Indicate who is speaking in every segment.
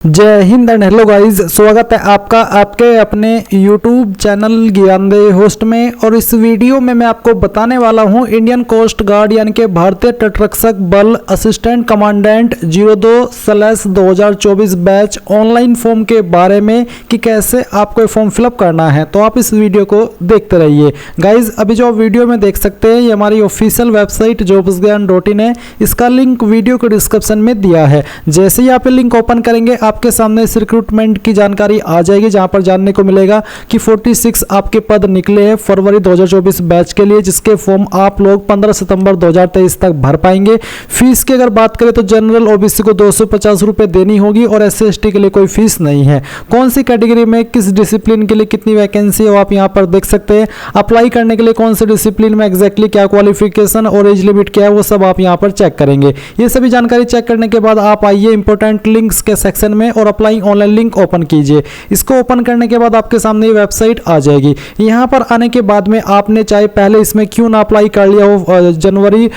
Speaker 1: जय Hind and hello guys, स्वागत है आपका आपके अपने YouTube चैनल ज्ञानदेह होस्ट में। और इस वीडियो में मैं आपको बताने वाला हूं इंडियन कोस्ट गार्ड यानी कि भारतीय तटरक्षक बल assistant commandant 02/2024 batch online form के बारे में कि कैसे आपको ये फॉर्म फिलअप करना है। तो आप इस वीडियो को देखते रहिए गाइज। अभी जो आप वीडियो में देख सकते हैं ये हमारी ऑफिशियल वेबसाइट jobsgyan.in है। इसका लिंक वीडियो के डिस्क्रिप्शन में दिया है। जैसे ही आप लिंक ओपन करेंगे आपके सामने इस रिक्रूटमेंट की जानकारी आ जाएगी, जहां पर जानने को मिलेगा कि 46 आपके पद निकले हैं फरवरी 2024 बैच के लिए, जिसके फॉर्म आप लोग 15 सितंबर 2023 तक भर पाएंगे। फीस की अगर बात करें तो जनरल ओबीसी को 250 रुपए देनी होगी और SC/ST के लिए कोई फीस नहीं है। कौन सी कैटेगरी में किस डिसिप्लिन के लिए कितनी वैकेंसी है आप यहाँ पर देख सकते हैं। अप्लाई करने के लिए कौन से डिसिप्लिन में एग्जैक्टली क्या क्वालिफिकेशन और एज लिमिट क्या है वो सब आप यहाँ पर चेक करेंगे। ये सभी जानकारी चेक करने के बाद आप आइए इंपॉर्टेंट लिंक्स के सेक्शन में और अप्लाई ऑनलाइन लिंक ओपन कीजिए। इसको ओपन करने के बाद आपके सामने ये वेबसाइट आ जाएगी। यहाँ पर आने के बाद में आपने चाहे पहले इसमें क्यों ना अप्लाई कर लिया हो जनवरी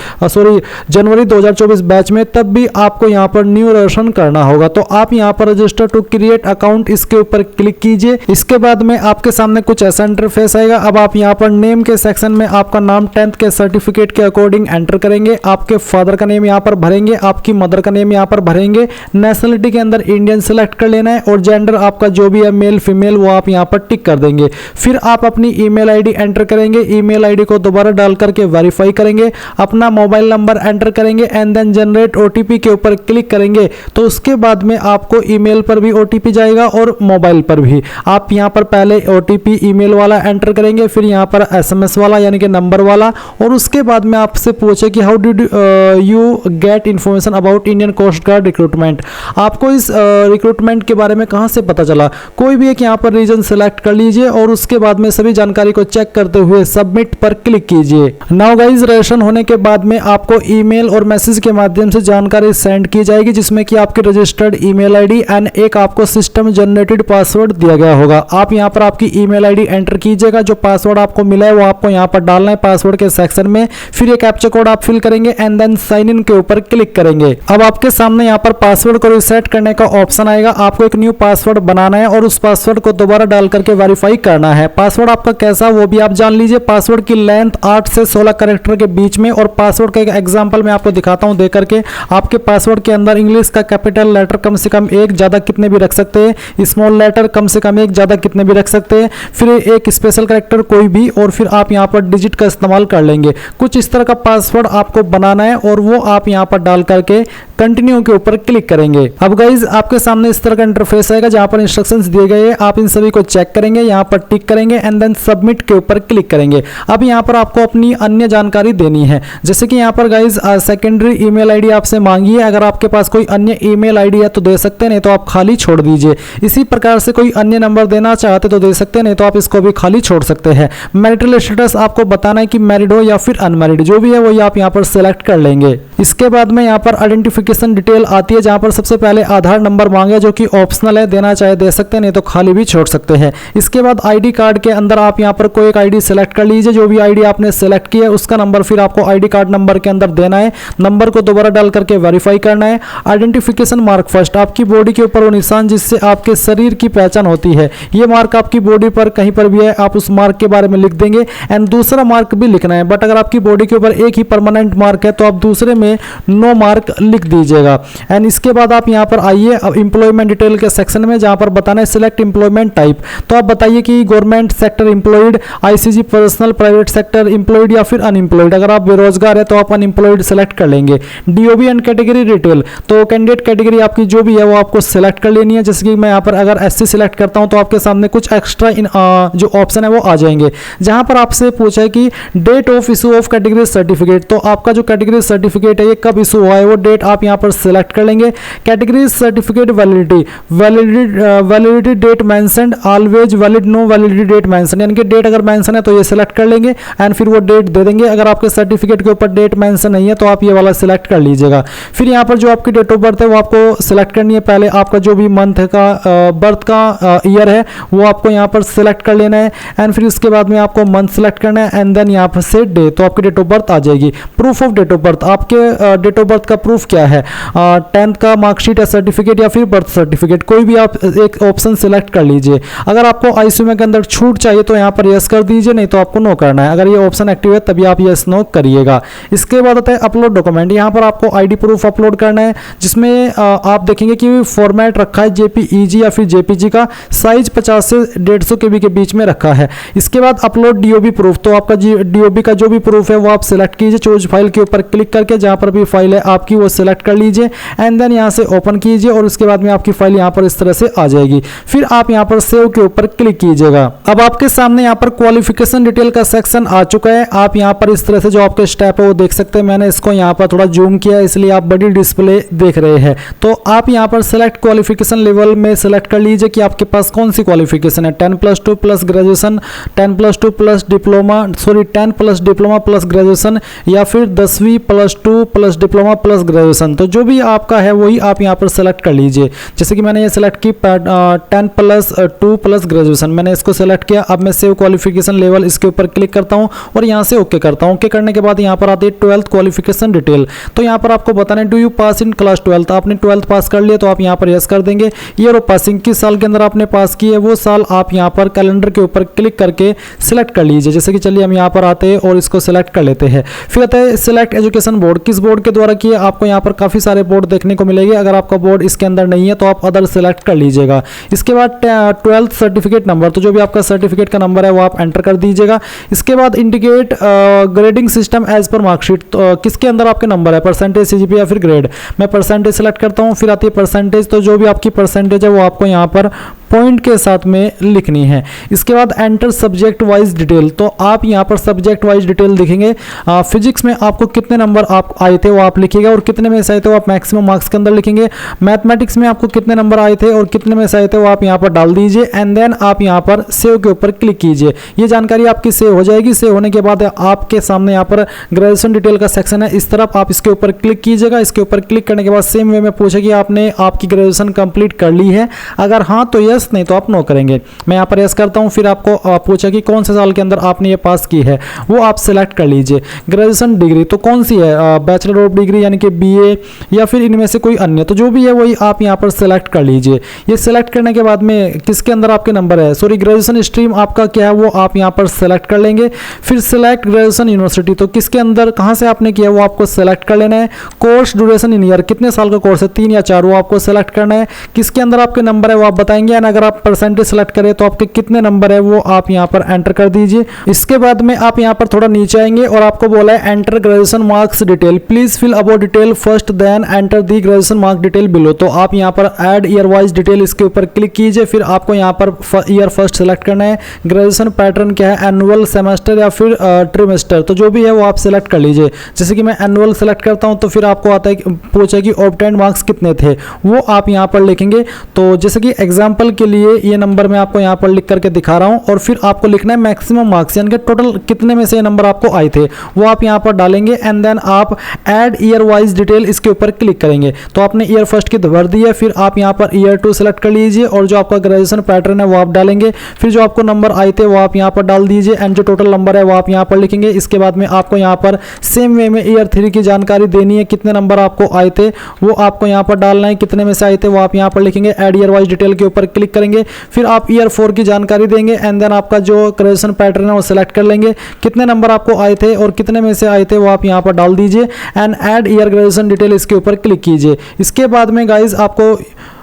Speaker 1: 2024 बैच में, तब भी आपको यहाँ पर न्यू रजिस्ट्रेशन करना होगा। तो आप यहाँ पर रजिस्टर टू क्रिएट अकाउंट इसके ऊपर क्लिक कीजिए। इसके बाद में आपके सामने कुछ ऐसा इंटरफेस आएगा। अब आप यहाँ पर नेम के सेक्शन में आपका नाम 10th के सर्टिफिकेट के अकॉर्डिंग एंटर करेंगे। आपके फादर का नेम यहाँ पर भरेंगे, आपकी मदर का नेम यहाँ पर भरेंगे। नेशनलिटी के अंदर इंडियन सेलेक्ट कर लेना है और जेंडर आपका जो भी है मेल फीमेल वो आप यहाँ पर टिक कर देंगे। फिर आप अपनी ईमेल आईडी एंटर करेंगे। ईमेल आईडी को दोबारा डाल करके वेरीफाई करेंगे। अपना मोबाइल नंबर एंटर करेंगे एंड देन जनरेट OTP के ऊपर क्लिक करेंगे। तो उसके बाद में आपको ईमेल पर भी OTP जाएगा और मोबाइल पर भी। आप यहाँ पर पहले OTP ईमेल वाला एंटर करेंगे, फिर यहाँ पर SMS वाला यानी कि नंबर वाला, और उसके बाद में आपसे पूछे कि how did you get information about Indian coast guard recruitment. आपको इस रिक्रूटमेंट के बारे में कहां से पता चला। कोई भी एक यहां पर रीजन सेलेक्ट कर लीजिए और उसके बाद में सभी जानकारी को चेक करते हुए सबमिट पर क्लिक कीजिए। नाउ गाइस, रजिस्ट्रेशन होने के बाद में आपको ईमेल और मैसेज के माध्यम से जानकारी सेंड की जाएगी, जिसमें कि आपकी रजिस्टर्ड ईमेल आईडी एंड एक आपको सिस्टम जनरेटेड पासवर्ड दिया गया होगा। आप यहां पर आपकी ईमेल आईडी एंटर कीजिएगा। जो पासवर्ड आपको मिला है वो आपको यहां पर डालना है पासवर्ड के सेक्शन में। फिर ये कैप्चा कोड आप फिल करेंगे एंड देन साइन इन के ऊपर क्लिक करेंगे। अब आपके सामने यहां पर पासवर्ड को रिसेट करने का ऑप्शन आएगा। आपको एक न्यू पासवर्ड बनाना है और उस पासवर्ड को दोबारा डाल करके वेरीफाई करना है। पासवर्ड आपका कैसा वो भी आप जान लीजिए। पासवर्ड की लेंथ 8 से 16 कैरेक्टर के बीच में, और पासवर्ड का एक एग्जांपल मैं आपको दिखाता हूं दे करके। आपके पासवर्ड के अंदर इंग्लिश का कैपिटल लेटर कम से कम एक, ज्यादा कितने भी रख सकते हैं। स्मॉल लेटर कम से कम एक, ज्यादा कितने भी रख सकते हैं। फिर एक स्पेशल कैरेक्टर कोई भी, और फिर आप यहाँ पर डिजिट का इस्तेमाल कर लेंगे। कुछ इस तरह का पासवर्ड आपको बनाना है और वो आप यहाँ पर डाल करके कंटिन्यू के ऊपर क्लिक करेंगे। अब गाइज आपके सामने इस तरह का इंटरफेस आएगा जहां पर इंस्ट्रक्शंस दिए गए हैं। आप इन सभी को चेक करेंगे, यहां पर टिक करेंगे एंड देन सबमिट के ऊपर क्लिक करेंगे। अब यहां पर आपको अपनी अन्य जानकारी देनी है, जैसे कि यहां पर गाइज सेकेंडरी ईमेल आईडी आपसे मांगी है। अगर आपके पास कोई अन्य ईमेल आईडी है तो दे सकते हैं, नहीं तो आप खाली छोड़ दीजिए। इसी प्रकार से कोई अन्य नंबर देना चाहते तो दे सकते हैं, नहीं तो आप इसको भी खाली छोड़ सकते हैं। मैरिटल स्टेटस आपको बताना है कि मैरिड हो या फिर अनमैरिड, जो भी है वही आप यहाँ पर सेलेक्ट कर लेंगे। इसके बाद में यहाँ पर आइडेंटिफिकेशन डिटेल आती है, जहां पर सबसे पहले आधार नंबर मांगे जो कि ऑप्शनल है, देना चाहे दे सकते हैं, नहीं तो खाली भी छोड़ सकते हैं। इसके बाद आईडी कार्ड के अंदर आप यहां पर कोई एक आईडी सेलेक्ट कर लीजिए। जो भी आईडी आपने सेलेक्ट की है उसका नंबर फिर आपको आईडी कार्ड नंबर के अंदर देना है। नंबर को दोबारा डाल करके वेरीफाई करना है। आइडेंटिफिकेशन मार्क फर्स्ट, आपकी बॉडी के ऊपर वो निशान जिससे आपके शरीर की पहचान होती है, ये मार्क आपकी बॉडी पर कहीं पर भी है, आप उस मार्क के बारे में लिख देंगे। एंड दूसरा मार्क भी लिखना है, बट अगर आपकी बॉडी के ऊपर एक ही परमानेंट मार्क है तो आप दूसरे में नो मार्क लिख दीजिएगा। एंड इसके बाद आप यहां पर आइए अब एम्प्लॉयमेंट डिटेल के सेक्शन में, जहां पर बताना है सिलेक्ट एम्प्लॉयमेंट टाइप। तो आप बताइए कि government sector employed, ICG personal, private sector employed या फिर अनएम्प्लॉयड। अगर आप बेरोजगार है तो आप अनएम्प्लॉयड सेलेक्ट कर लेंगे। DOB एंड कैटेगरी डिटेल, तो कैंडिडेट कैटेगरी आपकी जो भी है वो आपको सिलेक्ट कर लेनी है। जैसे कि मैं यहाँ पर अगर SC सिलेक्ट करता हूं तो आपके सामने कुछ एक्स्ट्रा जो ऑप्शन है वो आ जाएंगे, जहां पर आपसे पूछा है कि date of issue of category certificate. तो आपका जो कैटेगरी सर्टिफिकेट है ये कब इशू हुआ है वो डेट आप यहाँ पर सिलेक्ट कर लेंगे। Category certificate validity date mentioned, always valid, no validity date mention, यानी कि डेट अगर मेंशन है तो ये सिलेक्ट कर लेंगे एंड फिर वो डेट दे देंगे। अगर आपके सर्टिफिकेट के ऊपर डेट मेंशन नहीं है तो आप ये वाला सिलेक्ट कर लीजिएगा। फिर यहाँ पर जो आपकी डेट ऑफ बर्थ है वो आपको सिलेक्ट करनी है। पहले आपका जो भी मंथ का बर्थ का ईयर है वो आपको यहाँ पर सिलेक्ट कर लेना है एंड फिर उसके बाद में आपको मंथ सिलेक्ट करना है एंड देन यहाँ पर से डे, तो आपकी डेट ऑफ बर्थ आ जाएगी। Proof of date of birth, आपके डेट ऑफ बर्थ का प्रूफ क्या है है 10th का मार्कशीट या सर्टिफिकेट या फिर बर्थ सर्टिफिकेट, कोई भी आप एक ऑप्शन सिलेक्ट कर लीजिए। अगर आपको आईसीयू के अंदर छूट चाहिए तो यहाँ पर यस कर दीजिए, नहीं तो आपको नो करना है। अगर ये ऑप्शन एक्टिव है तभी आप यस नो करिएगा। इसके बाद आता है अपलोड डॉक्यूमेंट। यहाँ पर आपको आईडी प्रूफ अपलोड करना है, जिसमें आप देखेंगे कि फॉर्मेट रखा है जेपीईजी या फिर जेपीजी का, साइज 50 से 150 केबी के बीच में रखा है। इसके बाद अपलोड डीओबी प्रूफ, तो आपका डीओबी का जो भी प्रूफ है वो आप सिलेक्ट कीजिए, चूज फाइल के ऊपर क्लिक करके जहां पर भी फाइल है आपकी वो सिलेक्ट कर लीजिए एंड देन यहां से ओपन कीजिए और उसके बाद में आपकी फाइल यहां पर इस तरह से आ जाएगी। फिर आप यहां पर सेव के ऊपर क्लिक कीजिएगा। अब आपके सामने यहां पर क्वालिफिकेशन डिटेल का सेक्शन आ चुका है। आप यहां पर इस तरह से जो आपके स्टेप है वो देख सकते हैं। मैंने इसको यहां पर थोड़ा जूम किया है इसलिए आप बड़ी डिस्प्ले देख रहे हैं। तो आप यहां पर सिलेक्ट क्वालिफिकेशन लेवल में सिलेक्ट कर लीजिए कि आपके पास कौन सी क्वालिफिकेशन है, 10+2 plus graduation, 10+2 plus diploma, 10 plus diploma plus graduation या फिर 10वीं +2 प्लस डिप्लोमा प्लस ग्रेजुएशन। तो जो भी आपका है वही आप यहाँ पर सेलेक्ट कर लीजिए। जैसे कि मैंने ये सेलेक्ट की 10+2 प्लस ग्रेजुएशन, मैंने इसको सेलेक्ट किया। अब मैं सेव क्वालिफिकेशन लेवल इसके ऊपर क्लिक करता हूँ और यहाँ से ओके करता हूँ। ओके करने के बाद यहाँ पर आती है 12th क्वालिफिकेशन डिटेल। तो यहाँ पर आपको बताना है do you pass in class 12th, आपने 12th पास कर लिया तो आप यहाँ पर यस कर देंगे। ईयर ऑफ पासिंग, किस साल के अंदर आपने पास की है वो साल आप यहाँ पर कैलेंडर के ऊपर क्लिक करके सिलेक्ट कर लीजिए। जैसे कि चलिए हम यहाँ पर आते हैं और इसको सिलेक्ट कर लेते हैं। फिर आता है सिलेक्ट एजुकेशन बोर्ड, किस बोर्ड के द्वारा किया, आपको यहाँ पर काफी सारे बोर्ड देखने को मिलेंगे। अगर आपका बोर्ड इसके अंदर नहीं है तो आप अदर सिलेक्ट कर लीजिएगा। इसके बाद 12th सर्टिफिकेट नंबर, तो जो भी आपका सर्टिफिकेट का नंबर है वो आप एंटर कर दीजिएगा। इसके बाद indicate grading system as per marksheet, तो किसके अंदर आपके नंबर है, परसेंटेज, सीजीपी या फिर ग्रेड। मैं परसेंटेज सेलेक्ट करता हूँ। फिर आती है परसेंटेज, तो जो भी आपकी परसेंटेज है वो आपको यहाँ पर पॉइंट के साथ में लिखनी है। इसके बाद एंटर सब्जेक्ट वाइज डिटेल, तो आप यहाँ पर सब्जेक्ट वाइज डिटेल लिखेंगे। फिजिक्स में आपको कितने नंबर आप आए थे वो आप लिखिएगा और कितने में से आए थे वो आप मैक्सिमम मार्क्स के अंदर लिखेंगे। मैथमेटिक्स में आपको कितने नंबर आए थे और कितने में से आए थे वो आप यहाँ पर डाल दीजिए एंड देन आप यहाँ पर सेव के ऊपर क्लिक कीजिए। ये जानकारी आपकी सेव हो जाएगी। सेव होने के बाद आपके सामने यहाँ पर ग्रेजुएशन डिटेल का सेक्शन है, इस तरफ आप इसके ऊपर क्लिक कीजिएगा। इसके ऊपर क्लिक करने के बाद सेम वे में पूछे कि आपने आपकी ग्रेजुएशन कंप्लीट कर ली है, अगर हाँ तो यस, नहीं तो आप नो करेंगे। मैं यहाँ पर यस करता हूँ। फिर आपको पूछा कि कौन से साल के अंदर आपने ये पास की है, वो आप सिलेक्ट कर लीजिए। ग्रेजुएशन डिग्री तो कौन सी है, बैचलर ऑफ डिग्री यानी कि बीए या फिर इनमें से कोई अन्य, तो जो भी है वही आप यहाँ पर सिलेक्ट कर लीजिए। ये सिलेक्ट करने के बाद में किसके अंदर आपके नंबर है, सॉरी ग्रेजुएशन स्ट्रीम आपका क्या है वो आप यहाँ पर सिलेक्ट कर लेंगे। फिर सिलेक्ट ग्रेजुएशन यूनिवर्सिटी, तो किसके अंदर कहाँ से आपने किया वो आपको सिलेक्ट कर लेना है। कोर्स ड्यूरेशन इन ईयर, कितने साल का कोर्स है, 3 या 4, वो आपको सिलेक्ट करना है। किसके अंदर आपके नंबर है वो आप बताएंगे एंड अगर आप परसेंटेज सेलेक्ट करें तो आपके कितने नंबर है वो आप यहाँ पर एंटर कर दीजिए। इसके बाद में आप यहाँ पर थोड़ा नीचे आएंगे और आपको बोला है enter graduation marks detail, please fill about detail first then enter the graduation mark detail below. तो आप यहाँ पर ऐड ईयर वाइज डिटेल इसके ऊपर क्लिक कीजिए। फिर आपको यहाँ पर ईयर फर्स्ट सेलेक्ट करना है। ग्रेजुएशन पैटर्न क्या है, एनुअल, सेमेस्टर या फिर ट्रिमेस्टर, तो जो भी है वो आप सिलेक्ट कर लीजिए। जैसे कि मैं एनुअल सेलेक्ट करता हूँ तो फिर आपको आता है पूछा कि ऑब्टेन्ड मार्क्स कितने थे, वो आप यहाँ पर लिखेंगे। तो जैसे कि एग्जाम्पल के लिए ये नंबर मैं आपको यहाँ पर लिख करके दिखा रहा हूँ और फिर आपको लिखना है मैक्सिमम मार्क्स यानी कि टोटल कितने में से ये नंबर आपको आए थे वो आप यहाँ पर डालेंगे एंड देन आप ऐड ईयर वाइज डिटेल इसके ऊपर क्लिक करेंगे। तो आपने ईयर फर्स्ट की भर दी है, फिर आप यहाँ पर ईयर 2 सेलेक्ट कर लीजिए और जो आपका ग्रेजुएशन पैटर्न है वो आप डालेंगे। फिर जो आपको नंबर आए थे वो आप यहाँ पर डाल दीजिए एंड जो टोटल नंबर है वो आप यहाँ पर लिखेंगे। इसके बाद में आपको यहाँ पर सेम वे में ईयर 3 की जानकारी देनी है, कितने नंबर आपको आए थे वो आपको यहाँ पर डालना है, कितने में से आए थे वो आप यहाँ पर लिखेंगे। ऐड ईयर वाइज डिटेल के ऊपर क्लिक करेंगे। फिर आप ईयर 4 की जानकारी देंगे एंड देन आपका जो ग्रेजुएशन पैटर्न है वो सिलेक्ट कर लेंगे। कितने नंबर आपको आए थे और कितने में से आए थे वो आप यहाँ पर डाल दीजिए and add year graduation detail इसके ऊपर क्लिक कीजिए। इसके बाद में गाइज आपको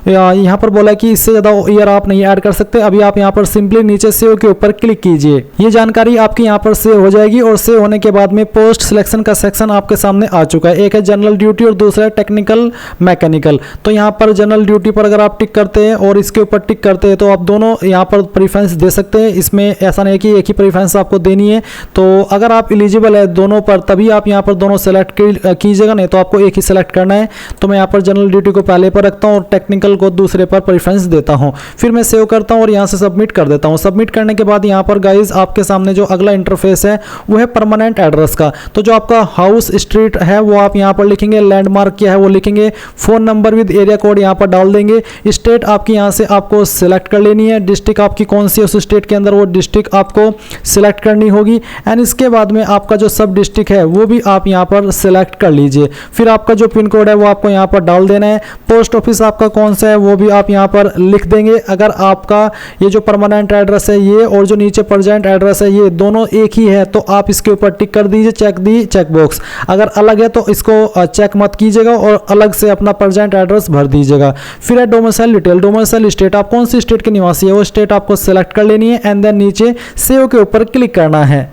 Speaker 1: यहाँ पर बोला कि इससे ज़्यादा ईयर आप नहीं ऐड कर सकते। अभी आप यहाँ पर सिंपली नीचे सेव के ऊपर क्लिक कीजिए। ये जानकारी आपकी यहाँ पर सेव हो जाएगी और सेव होने के बाद में पोस्ट सिलेक्शन का सेक्शन आपके सामने आ चुका है। एक है जनरल ड्यूटी और दूसरा है टेक्निकल मैकेनिकल। तो यहाँ पर जनरल ड्यूटी पर अगर आप टिक करते हैं और इसके ऊपर टिक करते हैं तो आप दोनों यहाँ पर प्रीफरेंस दे सकते हैं। इसमें ऐसा नहीं कि एक ही प्रीफरेंस आपको देनी है। तो अगर आप एलिजिबल है दोनों पर तभी आप यहाँ पर दोनों सेलेक्ट कीजिएगा, नहीं तो आपको एक ही सेलेक्ट करना है। तो मैं यहाँ पर जनरल ड्यूटी को पहले पर रखता हूँ और टेक्निकल डिटेल को दूसरे पर प्रेफरेंस देता हूँ। फिर मैं सेव करता हूँ और यहाँ से सबमिट कर देता हूँ। सबमिट करने के बाद यहाँ पर गाइज आपके सामने जो अगला इंटरफेस है वो है परमानेंट एड्रेस का। तो जो आपका हाउस स्ट्रीट है वो आप यहाँ पर लिखेंगे, लैंडमार्क क्या है वो लिखेंगे, phone number with area code यहाँ पर डाल देंगे। स्टेट आपकी यहाँ से आपको सिलेक्ट कर लेनी है, डिस्ट्रिक्ट आपकी कौन सी है उस स्टेट के अंदर वो डिस्ट्रिक्ट आपको सिलेक्ट करनी होगी। एंड इसके बाद में आपका जो सब डिस्ट्रिक्ट है वो भी आप यहाँ पर सिलेक्ट कर लीजिए। फिर आपका जो पिन कोड है वो आपको यहाँ पर डाल देना है। पोस्ट ऑफिस आपका कौन सा है वो भी आप यहाँ पर लिख देंगे। अगर आपका ये जो परमानेंट एड्रेस है ये और जो नीचे प्रेजेंट एड्रेस है ये दोनों एक ही है तो आप इसके ऊपर टिक कर दीजिए, चेक दी चेक बॉक्स। अगर अलग है तो इसको चेक मत कीजिएगा और अलग से अपना प्रेजेंट एड्रेस भर दीजिएगा। फिर है डोमिसाइल डिटेल, डोमिसाइल स्टेट, आप कौन सी स्टेट के निवासी है वो स्टेट आपको सेलेक्ट कर लेनी है एंड देन नीचे सेव के ऊपर क्लिक करना है।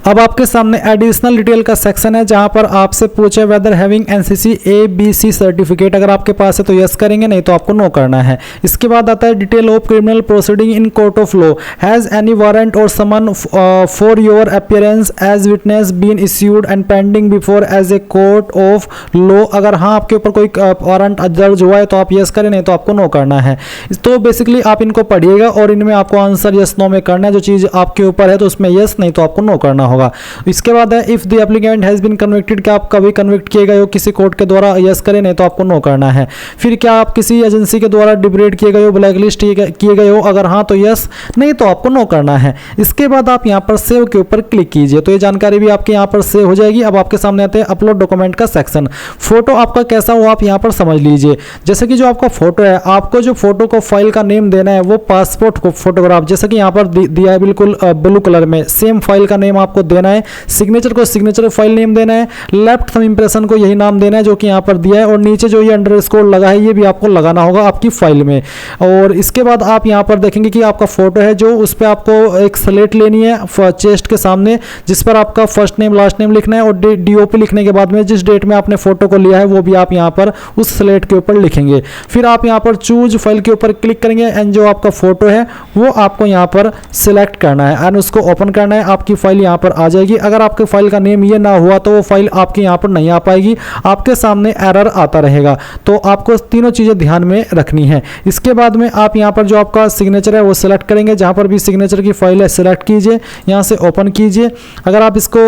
Speaker 1: अब आपके सामने एडिशनल डिटेल का सेक्शन है जहां पर आपसे पूछे whether having NCC ABC certificate, अगर आपके पास है तो यस करेंगे, नहीं तो आपको नो करना है। इसके बाद आता है detail of criminal proceeding in court of law, has any warrant और summon for your appearance as witness been issued and pending before as a court of law, अगर हाँ आपके ऊपर कोई वारंट दर्ज हुआ है तो आप यस करें, नहीं तो आपको नो करना है। तो बेसिकली आप इनको पढ़िएगा और इनमें आपको आंसर यस नो में करना है, जो चीज़ आपके ऊपर है तो उसमें यस, नहीं तो आपको नो करना होगा। इसके बाद है if the applicant has been convicted, क्या आप कभी कन्विक्ट किए गए हो किसी कोर्ट के द्वारा, यस करें, नहीं तो आपको नो करना है। फिर क्या आप किसी एजेंसी के द्वारा डिब्रेड किए गए हो, ब्लैकलिस्ट किए गए हो, अगर हाँ तो यस, नहीं तो आपको नो करना है। इसके बाद आप यहाँ पर सेव के ऊपर क्लिक कीजिए तो ये जानकारी भी आपके यहाँ पर सेव हो जाएगी। अब आपके सामने आते हैं अपलोड डॉक्यूमेंट का सेक्शन। फोटो आपका कैसा हो आप यहाँ पर समझ लीजिए। जैसे कि जो आपका फोटो है, आपको जो फोटो को फाइल का नेम देना है वो पासपोर्ट को फोटोग्राफ, जैसे कि यहाँ पर दिया है बिल्कुल ब्लू कलर में, सेम फाइल का नेम आपको देना है। सिग्नेचर को सिग्नेचर फाइल नेम देना है, लेफ्ट थंब इंप्रेशन को यही नाम देना है जो कि यहाँ पर दिया है, और नीचे जो ये अंडरस्कोर लगा है ये भी आपको लगाना होगा आपकी फाइल में। और इसके बाद आप यहाँ पर देखेंगे कि आपका फोटो है जो उस पर आपको एक स्लेट लेनी है चेस्ट के सामने, जिस पर आपका फर्स्ट नेम लास्ट नेम लिखना है और DOP लिखने के बाद में जिस डेट में आपने फोटो को लिया है वो भी आप यहाँ पर उस स्लेट के ऊपर लिखेंगे। फिर आप यहाँ पर चूज फाइल के ऊपर क्लिक करेंगे एंड जो आपका फोटो है वो आपको यहाँ पर सिलेक्ट करना है एंड उसको ओपन करना है। आपकी फाइल यहाँ पर आ जाएगी। अगर आपके फाइल का नेम ये ना हुआ तो वो फाइल आपके यहाँ पर नहीं आ पाएगी, आपके सामने एरर आता रहेगा। तो आपको तीनों चीज़ें ध्यान में रखनी है। इसके बाद में आप यहाँ पर जो आपका सिग्नेचर है वो सिलेक्ट करेंगे, जहाँ पर भी सिग्नेचर की फाइल है सिलेक्ट कीजिए, यहाँ से ओपन कीजिए। अगर आप इसको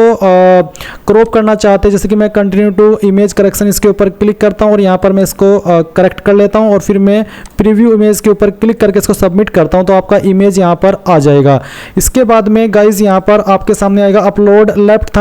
Speaker 1: क्रॉप करना चाहते हैं, जैसे कि मैं कंटिन्यू टू इमेज करेक्शन इसके ऊपर क्लिक करता हूँ और यहाँ पर मैं इसको करेक्ट कर लेता हूँ और फिर मैं प्रीव्यू इमेज के ऊपर क्लिक करके इसको सबमिट करता हूँ तो आपका इमेज यहाँ पर आ जाएगा। इसके बाद में गाइज यहाँ पर आपके सामने आएगा upload left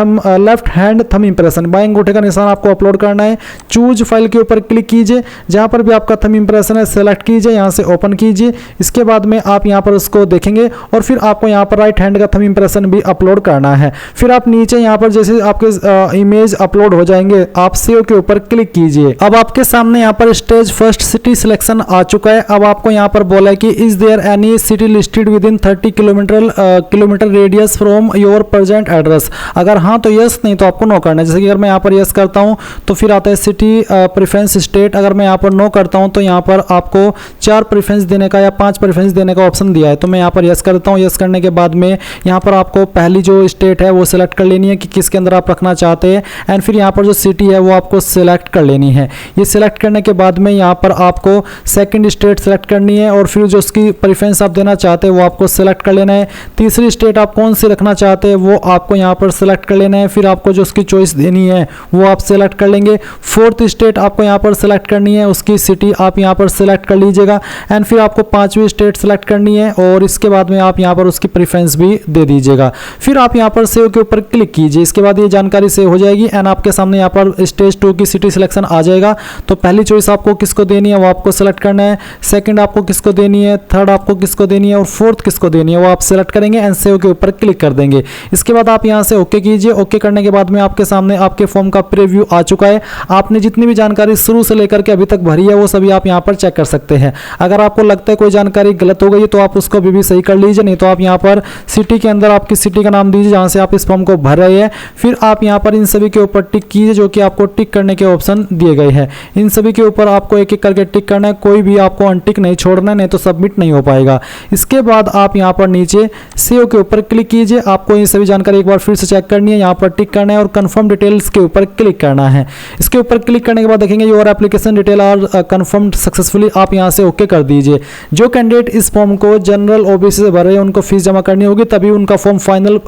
Speaker 1: hand thumb impression, बाएं अंगूठे का निशान आपको अपलोड करना है। चूज फाइल के ऊपर क्लिक कीजिए, जहां पर भी आपका थंब इंप्रेशन है सेलेक्ट कीजिए, यहां से ओपन कीजिए। इसके बाद में आप यहां पर उसको देखेंगे और फिर आपको यहां पर राइट हैंड का थंब इंप्रेशन भी अपलोड करना है। फिर आप नीचे यहां पर जैसे आपके इमेज अपलोड हो जाएंगे आप सेव के ऊपर क्लिक कीजिए। अब आपके सामने यहां पर स्टेज फर्स्ट सिटी सिलेक्शन आ चुका है। अब आपको यहां पर बोला है कि is there any city listed within 30 kilometre radius from your present address, अगर हाँ तो यस, नहीं तो आपको नो करना है। जैसे कि अगर मैं यहाँ पर यस करता हूँ तो फिर आता है सिटी प्रेफरेंस स्टेट, अगर मैं यहाँ पर नो करता हूँ तो यहाँ पर आपको 4 प्रेफरेंस देने का या 5 प्रेफरेंस देने का ऑप्शन दिया है। तो मैं यहाँ पर यस करता हूँ। यस करने के बाद में यहाँ पर आपको पहली जो स्टेट है वो सिलेक्ट कर लेनी है कि किसके अंदर आप रखना चाहते हैं एंड फिर यहाँ पर जो सिटी है वो आपको सिलेक्ट कर लेनी है। ये सिलेक्ट करने के बाद में यहाँ पर आपको सेकेंड स्टेट सेलेक्ट करनी है और फिर जो उसकी प्रेफरेंस आप देना चाहते हैं वो आपको सिलेक्ट कर लेना है। तीसरी स्टेट आप कौन सी रखना चाहते हैं वो आपको यहाँ पर सिलेक्ट कर लेना है, फिर आपको जो उसकी चॉइस देनी है वो आप सिलेक्ट कर लेंगे। फोर्थ स्टेट आपको यहाँ पर सिलेक्ट करनी है, उसकी सिटी आप यहाँ पर सिलेक्ट कर लीजिएगा एंड फिर आपको 5वीं स्टेट सेलेक्ट करनी है और इसके बाद में आप यहाँ पर उसकी प्रेफरेंस भी दे दीजिएगा। फिर आप यहाँ पर सेव के ऊपर क्लिक कीजिए। इसके बाद ये जानकारी सेव हो जाएगी एंड आपके सामने यहाँ पर स्टेज 2 की सिटी सिलेक्शन आ जाएगा। तो पहली चॉइस आपको किसको देनी है वो आपको सिलेक्ट करना है, सेकेंड आपको किसको देनी है, थर्ड आपको किसको देनी है और फोर्थ किसको देनी है वो आप सिलेक्ट करेंगे एंड सेव के ऊपर क्लिक कर देंगे। इसके बाद आप यहाँ से ओके कीजिए। ओके करने के बाद में आपके सामने आपके फॉर्म का प्रीव्यू आ चुका है। आपने जितनी भी जानकारी शुरू से लेकर के अभी तक भरी है वो सभी आप यहाँ पर चेक कर सकते हैं। अगर आपको लगता है कोई जानकारी गलत हो गई तो आप उसको भी सही कर लीजिए, नहीं तो आप यहाँ पर सिटी के अंदर आपकी सिटी का नाम दीजिए जहाँ से आप इस फॉर्म को भर रहे हैं। फिर आप यहाँ पर इन सभी के ऊपर टिक कीजिए जो कि आपको टिक करने के ऑप्शन दिए गए हैं। इन सभी के ऊपर आपको एक एक करके टिक करना है, कोई भी आपको अनटिक नहीं छोड़ना है, नहीं तो सबमिट नहीं हो पाएगा। इसके बाद आप यहाँ पर नीचे सेव के ऊपर क्लिक कीजिए। आपको सभी जानकारी एक बार फिर से चेक करनी है, यहाँ पर टिक करना है और कंफर्म डिटेल्स के ऊपर क्लिक करना है। इसके ऊपर क्लिक करने के बाद देखेंगे your application detail are confirmed successfully, आप यहाँ से ओके कर दीजिए। जो कैंडिडेट इस फॉर्म को जनरल ओबीसी से भर रहे हैं उनको फीस जमा करनी होगी, तभी उनका फॉर्म फाइनल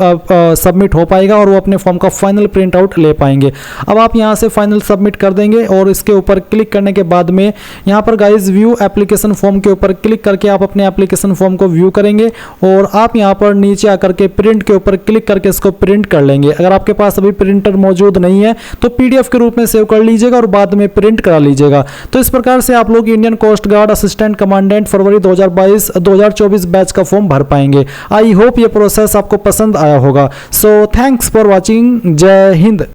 Speaker 1: सबमिट हो पाएगा और वो अपने फॉर्म का फाइनल प्रिंट आउट ले पाएंगे। अब आप यहाँ से फाइनल सबमिट कर देंगे और इसके ऊपर क्लिक करने के बाद में यहाँ पर गाइज व्यू एप्लीकेशन फॉर्म के ऊपर क्लिक करके आप अपने एप्लीकेशन फॉर्म को व्यू करेंगे और आप यहाँ पर नीचे आकर के प्रिंट के ऊपर क्लिक करके इसको प्रिंट कर लेंगे। अगर आपके पास अभी प्रिंटर मौजूद नहीं है तो पीडीएफ के रूप में सेव कर लीजिएगा और बाद में प्रिंट करा लीजिएगा। तो इस प्रकार से आप लोग Indian coast guard assistant commandant फरवरी 2024 बैच का फॉर्म भर पाएंगे। आई होप ये प्रोसेस आपको पसंद आया होगा। So thanks for watching. जय हिंद।